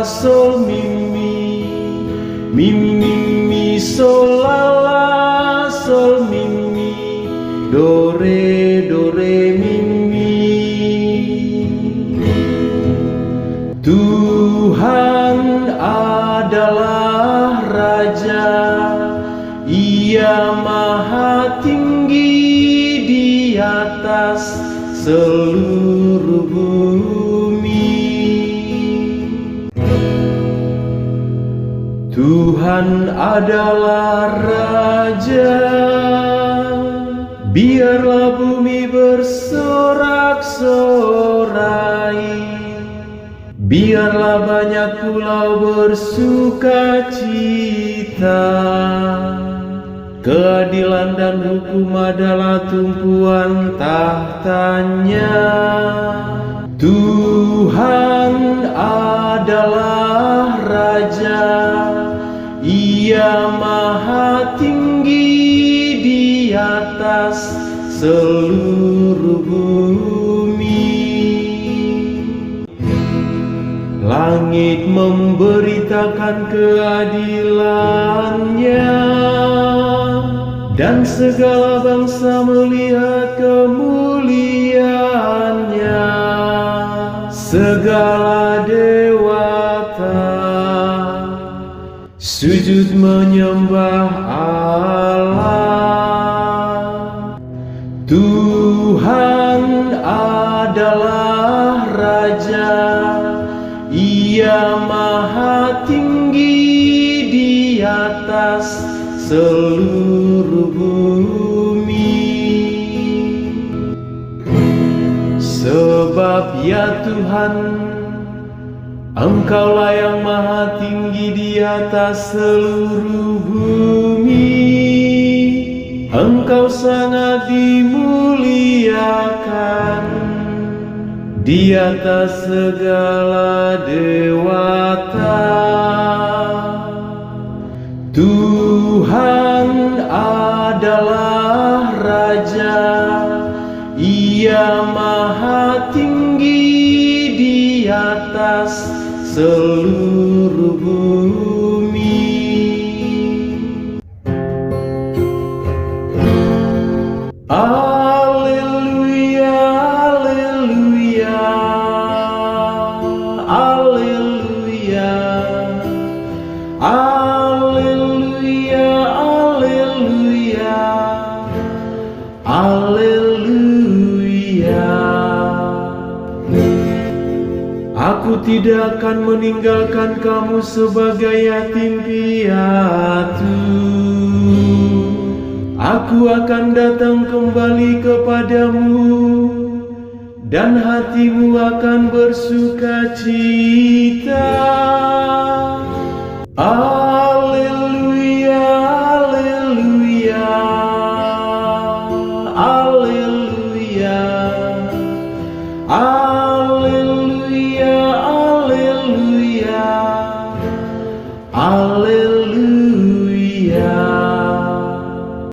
la sol mi mi mi mi sol la sol mi do re mi Tuhan adalah Raja, Ia maha tinggi di atas seluruh bumi. Tuhan adalah Raja, biarlah bumi bersorak-sorai, biarlah banyak pulau bersuka cita. Keadilan dan hukum adalah tumpuan tahtanya. Tuhan adalah Raja, Ia maha tinggi di atas seluruh bumi. Langit memberitakan keadilannya, dan segala bangsa melihat kemuliaannya. Segala dewata sujud menyembah Allah. Tuhan adalah Raja, Ia maha tinggi di atas seluruh bumi. Sebab ya Tuhan, Engkaulah yang maha tinggi di atas seluruh bumi. Engkau sangat dimuliakan di atas segala dewata. Tuhan adalah Raja, Ia maha tinggi di atas seluruh bumi. Alleluia, alleluia, alleluia, alleluia, alleluia, alleluia. Aku tidak akan meninggalkan kamu sebagai yatim piatu. Aku akan datang kembali kepadamu, dan hatimu akan bersuka cita. Alleluia, alleluia, alleluia, alleluia.